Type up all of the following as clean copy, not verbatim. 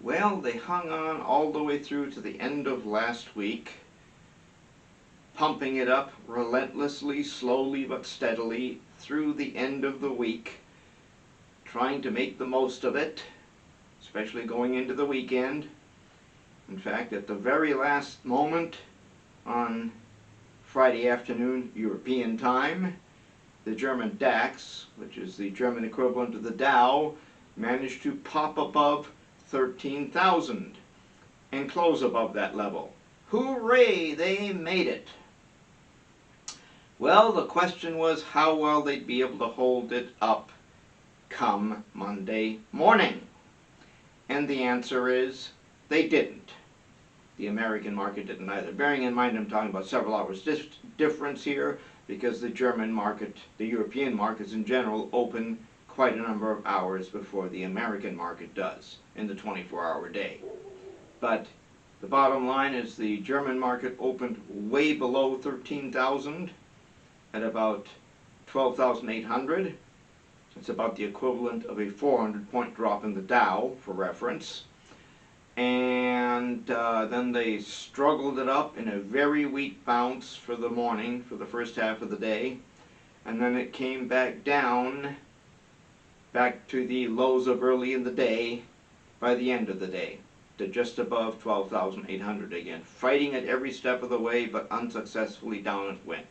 Well, they hung on all the way through to the end of last week, pumping it up relentlessly, slowly but steadily through the end of the week, trying to make the most of it, especially going into the weekend. In fact, at the very last moment on Friday afternoon European time, the German DAX, which is the German equivalent of the Dow, managed to pop above 13,000 and close above that level. Hooray, they made it. Well, the question was how well they'd be able to hold it up come Monday morning. And the answer is they didn't. The American market didn't either. Bearing in mind I'm talking about several hours difference here, because the German market, the European markets in general, open quite a number of hours before the American market does in the 24-hour day. But the bottom line is the German market opened way below 13,000 at about 12,800. It's about the equivalent of a 400-point drop in the Dow, for reference. And then they struggled it up in a very weak bounce for the morning, for the first half of the day. And then it came back down, back to the lows of early in the day by the end of the day, to just above 12,800 again. Fighting it every step of the way, but unsuccessfully down it went.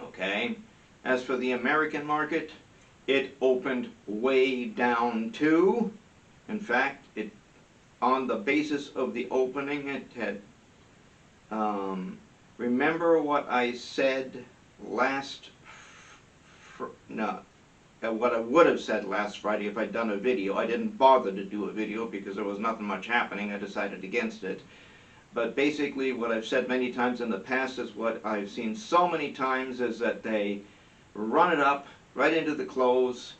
Okay. As for the American market, it opened way down too. In fact, it, on the basis of the opening, it had, remember what I said last, what I would have said last Friday if I'd done a video. I didn't bother to do a video because there was nothing much happening. I decided against it. But basically what I've said many times in the past is what I've seen so many times is that they run it up right into the close,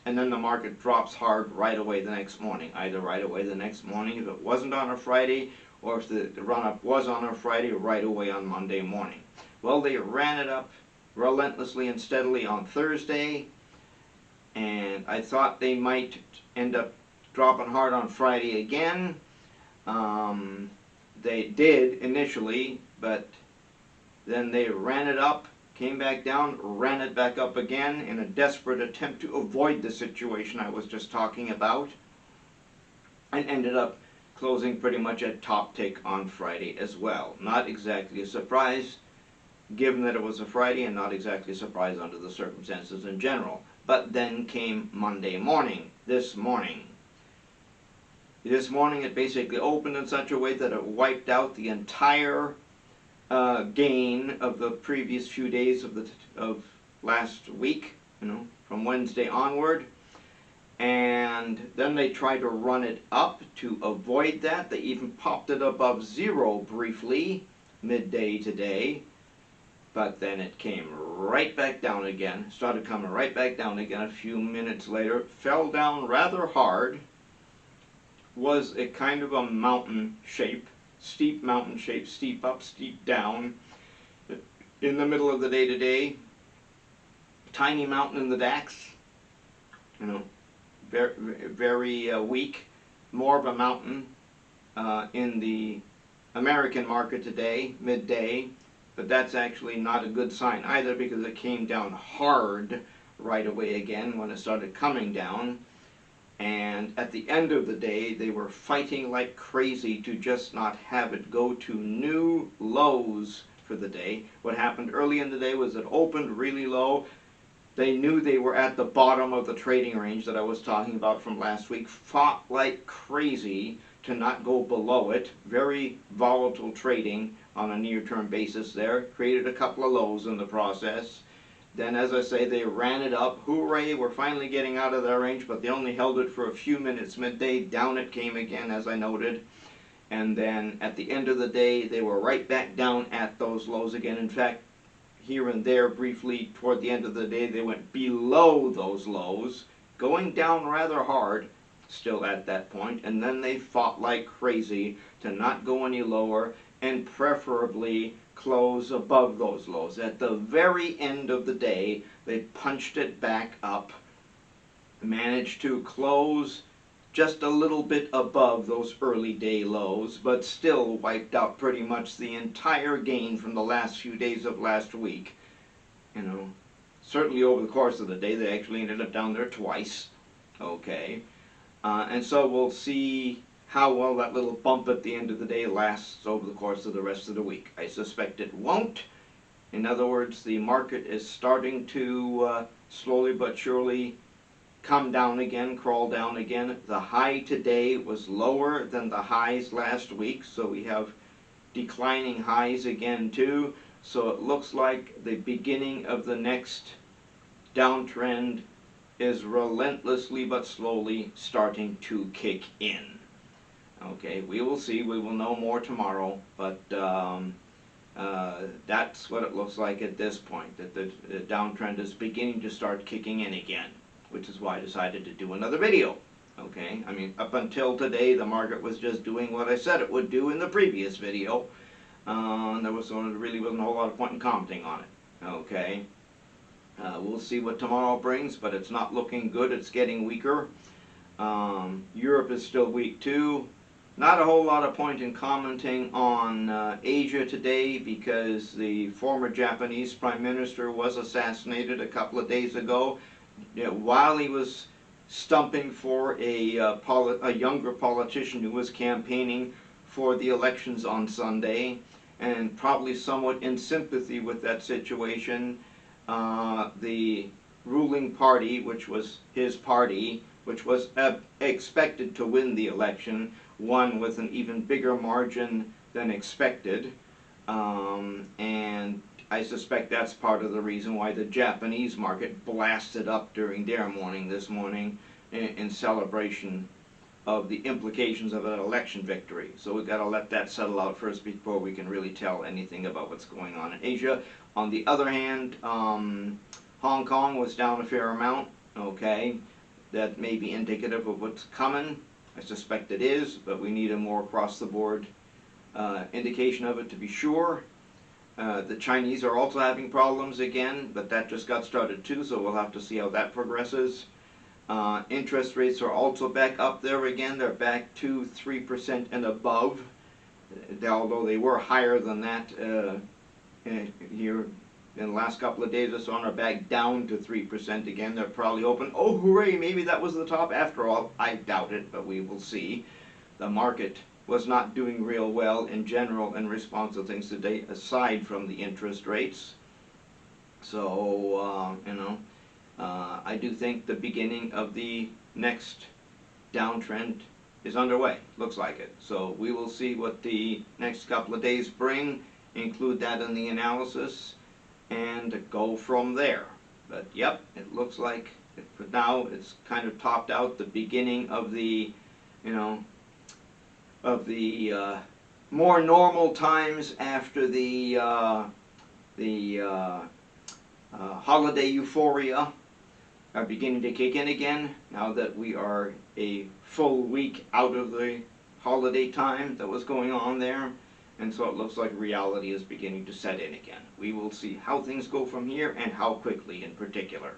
and then the market drops hard right away the next morning. Either right away the next morning if it wasn't on a Friday, or if the run-up was on a Friday, right away on Monday morning. Well, they ran it up relentlessly and steadily on Thursday, and I thought they might end up dropping hard on Friday again. They did initially, but then they ran it up, came back down, ran it back up again in a desperate attempt to avoid the situation I was just talking about, and ended up closing pretty much at top tick on Friday as well. Not exactly a surprise, given that it was a Friday, and not exactly a surprise under the circumstances in general. But then came Monday morning, this morning. This morning it basically opened in such a way that it wiped out the entire gain of the previous few days of last week, from Wednesday onward. And then they tried to run it up to avoid that. They even popped it above zero briefly, midday today. But then it came right back down again, started coming right back down again a few minutes later, fell down rather hard, was a kind of a mountain shape, steep mountain shape, steep up, steep down. In the middle of the day today, tiny mountain in the DAX, very, very weak, more of a mountain in the American market today, midday. But that's actually not a good sign either, because it came down hard right away again when it started coming down. And at the end of the day, they were fighting like crazy to just not have it go to new lows for the day. What happened early in the day was it opened really low. They knew they were at the bottom of the trading range that I was talking about from last week, fought like crazy to not go below it. Very volatile trading on a near-term basis there. Created a couple of lows in the process. Then, as I say, they ran it up. Hooray, we're finally getting out of their range, but they only held it for a few minutes midday. Down it came again, as I noted. And then at the end of the day, they were right back down at those lows again. In fact, here and there, briefly, toward the end of the day, they went below those lows, going down rather hard, still at that point. And then they fought like crazy to not go any lower, and preferably close above those lows. At the very end of the day, they punched it back up, managed to close just a little bit above those early day lows, but still wiped out pretty much the entire gain from the last few days of last week. You know, certainly over the course of the day, they actually ended up down there twice. Okay, and so we'll see how well that little bump at the end of the day lasts over the course of the rest of the week. I suspect it won't. In other words, the market is starting to slowly but surely come down again, crawl down again. The high today was lower than the highs last week, so we have declining highs again too. So it looks like the beginning of the next downtrend is relentlessly but slowly starting to kick in. Okay, we will see. We will know more tomorrow, but that's what it looks like at this point, that the downtrend is beginning to start kicking in again, which is why I decided to do another video. Okay, I mean, up until today, the market was just doing what I said it would do in the previous video. There really wasn't a whole lot of point in commenting on it. Okay, we'll see what tomorrow brings, but it's not looking good. It's getting weaker. Europe is still weak too. Not a whole lot of point in commenting on Asia today, because the former Japanese Prime Minister was assassinated a couple of days ago. While he was stumping for a younger politician who was campaigning for the elections on Sunday, and probably somewhat in sympathy with that situation, the ruling party, which was his party, which was expected to win the election, won with an even bigger margin than expected, and I suspect that's part of the reason why the Japanese market blasted up during their morning this morning in celebration of the implications of an election victory. So we've got to let that settle out first before we can really tell anything about what's going on in Asia. On the other hand, Hong Kong was down a fair amount. Okay, that may be indicative of what's coming. I suspect it is, but we need a more across-the-board indication of it to be sure. The Chinese are also having problems again, but that just got started too, so we'll have to see how that progresses. Interest rates are also back up there again. They're back to 3% and above, although they were higher than that here in the last couple of days or so, and are back down to 3% again. They're probably hoping, oh hooray, maybe that was the top after all. I doubt it, but we will see. The market was not doing real well in general in response to things today, aside from the interest rates. So, I do think the beginning of the next downtrend is underway. Looks like it. So we will see what the next couple of days bring, include that in the analysis, and go from there. But yep, it looks like for now it's kind of topped out. The beginning of the, more normal times after the holiday euphoria are beginning to kick in again, now that we are a full week out of the holiday time that was going on there. And so it looks like reality is beginning to set in again. We will see how things go from here and how quickly in particular.